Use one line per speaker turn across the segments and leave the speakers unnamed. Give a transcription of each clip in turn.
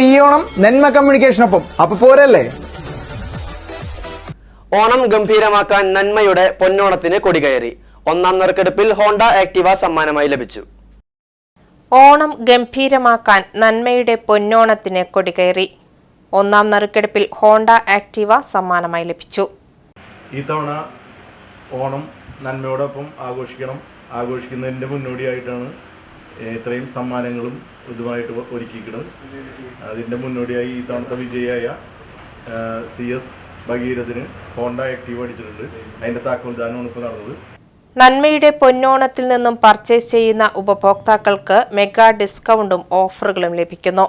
ഈ ഓണം നന്മ കമ്മ്യൂണിക്കേഷനൊപ്പം. അപ്പൊ പോരല്ലേ?
ഓണം ഗംഭീരമാക്കാൻ നന്മയുടെ പൊന്നോണത്തിന് കൊടികയറി. ഒന്നാം നറുക്കെടുപ്പിൽ ഹോണ്ട ആക്ടിവ സമ്മാനമായി ലഭിച്ചു.
ഓണം ഗംഭീരമാക്കാൻ നന്മയുടെ പൊന്നോണത്തിന് കൊടികയറി. ഒന്നാം നറുക്കെടുപ്പിൽ ഹോണ്ട ആക്ടിവ സമ്മാനമായി ലഭിച്ചു.
ഈ തവണ ഓണം നന്മയോടൊപ്പം ആഘോഷിക്കുന്നതിൻ്റെ മുന്നോടിയായിട്ടാണ് ഇത്രയും സമ്മാനങ്ങളും ഇതുമായിട്ട് ഒരുക്കിയിരിക്കുന്നത്. അതിൻ്റെ മുന്നോടിയായി ഈ തവണത്തെ വിജയിയായ CS ഭഗീരഥന് ഹോണ്ട ആക്റ്റീവ് അടിച്ചിട്ടുണ്ട്. അതിൻ്റെ താക്കോൽദാനമാണ് ഇപ്പോൾ നടന്നത്.
നന്മയുടെ പൊന്നോണത്തിൽ നിന്നും പർച്ചേസ് ചെയ്യുന്ന ഉപഭോക്താക്കൾക്ക് മെഗാ ഡിസ്കൗണ്ടും ഓഫറുകളും ലഭിക്കുന്നു.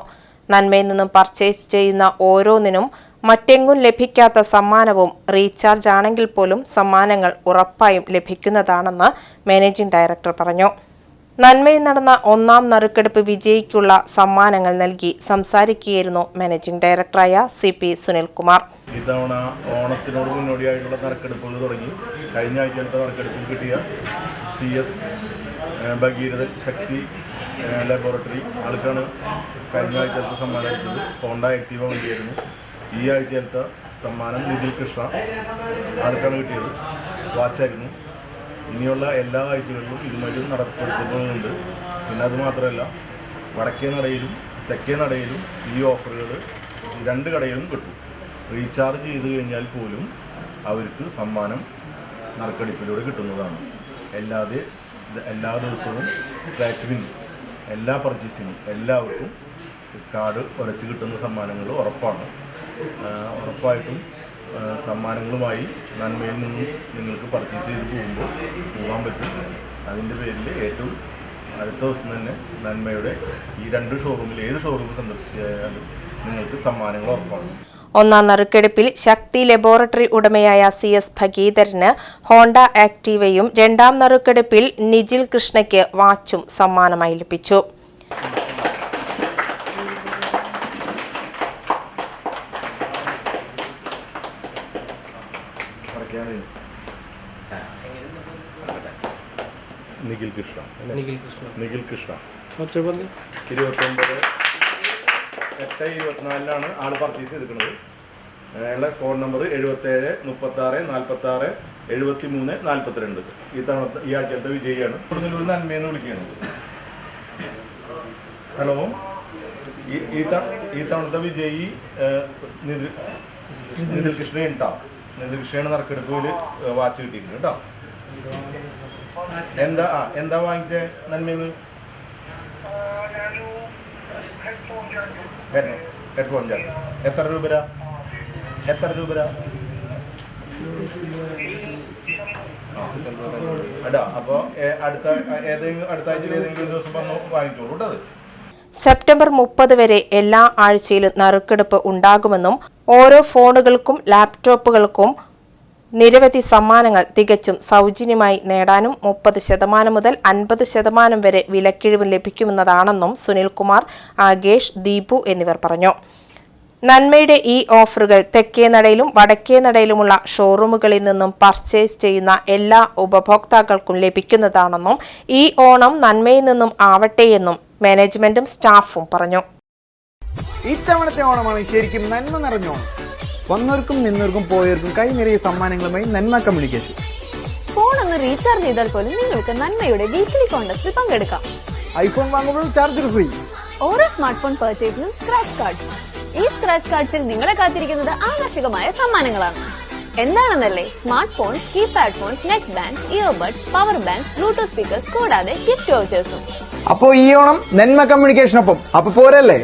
നന്മയിൽ നിന്നും പർച്ചേസ് ചെയ്യുന്ന ഓരോന്നിനും മറ്റെങ്ങും ലഭിക്കാത്ത സമ്മാനവും റീചാർജ് ആണെങ്കിൽ പോലും സമ്മാനങ്ങൾ ഉറപ്പായും ലഭിക്കുന്നതാണെന്ന് മാനേജിംഗ് ഡയറക്ടർ പറഞ്ഞു. നന്മയിൽ നടന്ന ഒന്നാം നറുക്കെടുപ്പ് വിജയിക്കുള്ള സമ്മാനങ്ങൾ നൽകി സംസാരിക്കുകയായിരുന്നു മാനേജിംഗ് ഡയറക്ടറായ CP സുനിൽകുമാർ.
ഇത്തവണ ഓണത്തിനോട് മുന്നോടിയായിട്ടുള്ള നറുക്കെടുപ്പുകൾ തുടങ്ങി. കഴിഞ്ഞ ആഴ്ചത്തെ നറുക്കെടുപ്പിൽ കിട്ടിയ CS ഭഗീരഥൻ ശക്തി ലബോറട്ടറി ആൾക്കാണ് കഴിഞ്ഞ ആഴ്ചത്തെ സമ്മാനം അടിച്ചത്. ഹോണ്ട ആക്റ്റീവ വണ്ടിയായിരുന്നു. ഈ ആഴ്ചത്തെ സമ്മാനം നിഖിൽ കൃഷ്ണ ആൾക്കാണ് കിട്ടിയത്. വാച്ചായിരുന്നു. ഇനിയുള്ള എല്ലാ ആഴ്ചകളിലും ഇതുമായിട്ട് നടപ്പെടുത്തുന്നുണ്ട്. പിന്നെ അതുമാത്രമല്ല, വടക്കേ നടയിലും തെക്കേ നടയിലും ഈ ഓഫറുകൾ രണ്ട് കടയിലും കിട്ടും. റീചാർജ് ചെയ്ത് കഴിഞ്ഞാൽ പോലും അവർക്ക് സമ്മാനം നറുക്കെടുപ്പിലൂടെ കിട്ടുന്നതാണ്. എല്ലാ ദിവസവും സ്ക്രാച്ച് വിൻ എല്ലാ പർച്ചേസിനും എല്ലാവർക്കും കാർഡ് ഉരച്ച് കിട്ടുന്ന സമ്മാനങ്ങൾ ഉറപ്പാണ്. ഉറപ്പായിട്ടും സമ്മാനങ്ങളുമായി നന്മയിൽ നിന്നും നിങ്ങൾക്ക് പർച്ചേസ് ചെയ്ത് പോകാൻ പറ്റും. അതിൻ്റെ പേരിൽ ഏറ്റവും അടുത്ത ദിവസം തന്നെ നന്മയുടെ ഈ രണ്ട് ഷോറൂമിൽ ഏത് ഷോറൂം സന്ദർശിച്ചാലും നിങ്ങൾക്ക് സമ്മാനങ്ങൾ ഉറപ്പാണ്.
ഒന്നാം നറുക്കെടുപ്പിൽ ശക്തി ലബോറട്ടറി ഉടമയായ CS ഭഗീധരന് ഹോണ്ട ആക്റ്റീവയും രണ്ടാം നറുക്കെടുപ്പിൽ നിഖിൽ കൃഷ്ണയ്ക്ക് വാച്ചും സമ്മാനമായി ലഭിച്ചു.
നിഖിൽ കൃഷ്ണ 29/8/24 ആൾ പർച്ചേസ് ചെയ്തിരിക്കുന്നത്. അയാളുടെ ഫോൺ നമ്പർ 77 36 46 73 42. ഈ ആഴ്ചത്തെ വിജയിയാണ്. കൊടുങ്ങല്ലൂർ നന്മയെന്ന് വിളിക്കുകയാണ്. ഹലോ, ഈ തവണത്തെ വിജയി നിഖിൽ കൃഷ്ണയാണ് കേട്ടോ. നിഖിൽ കൃഷ്ണയാണ് നറുക്കെടുപ്പിൽ വാച്ച് കിട്ടിയിട്ടുണ്ട് കേട്ടോ. എന്താ വാങ്ങിച്ചേ നന്മയെന്ന്? Headphone charge. എത്ര രൂപ? അപ്പോൾ അടുത്ത ആഴ്ചയിൽ ഏതെങ്കിലും ഒരു ദിവസം വന്ന് വാങ്ങിച്ചോളൂ കേട്ടോ.
സെപ്റ്റംബർ 30 വരെ എല്ലാ ആഴ്ചയിലും നറുക്കെടുപ്പ് ഉണ്ടാകുമെന്നും ഓരോ ഫോണുകൾക്കും ലാപ്ടോപ്പുകൾക്കും നിരവധി സമ്മാനങ്ങൾ തികച്ചും സൗജന്യമായി നേടാനും 30% മുതൽ 50% വരെ വിലക്കിഴിവ് ലഭിക്കുമെന്നതാണെന്നും സുനിൽകുമാർ, ആകേഷ്, ദീപു എന്നിവർ പറഞ്ഞു. നന്മയുടെ ഈ ഓഫറുകൾ തെക്കേ നടയിലും വടക്കേ നടയിലുമുള്ള ഷോറൂമുകളിൽ നിന്നും പർച്ചേസ് ചെയ്യുന്ന എല്ലാ ഉപഭോക്താക്കൾക്കും ലഭിക്കുന്നതാണെന്നും ഈ ഓണം നന്മയിൽ നിന്നും ആവട്ടെയെന്നും മാനേജ്മെന്റും സ്റ്റാഫും പറഞ്ഞു.
ഇത്തവണത്തെ ഓണമാണ് ശരിക്കും നന്മ നിറഞ്ഞോണം. വന്നവർക്കും നിന്നവർക്കും പോയവർക്കും കൈ നിറയെ സമ്മാനങ്ങളുമായി നന്മ കമ്മ്യൂണിക്കേഷൻ.
ഫോൺ ഒന്ന് റീചാർജ് ചെയ്താൽ പോലും നിങ്ങൾക്ക് നന്മയുടെ വീക്ക്ലി കോൺടെസ്റ്റിൽ പങ്കെടുക്കാം.
ഐഫോൺ വാങ്ങുമ്പോൾ ചാർജർ ഫ്രീ.
ഓരോ സ്മാർട്ട് ഫോൺ പർച്ചേസിനും സ്ക്രാച്ച് കാർഡ്. ഈ സ്ക്രാച്ച് കാർഡ്സിൽ നിങ്ങളെ കാത്തിരിക്കുന്നത് ആകർഷകമായ സമ്മാനങ്ങളാണ്. എന്താണെന്നല്ലേ? Smart phone, keypad phone, neck band, earbuds, power bank, bluetooth speakers കൂടാതെ ഗിഫ്റ്റ് വൗച്ചേഴ്സും.
അപ്പോ ഈ ഓണം നന്മ കമ്മ്യൂണിക്കേഷനൊപ്പം. അപ്പൊ പോരല്ലേ?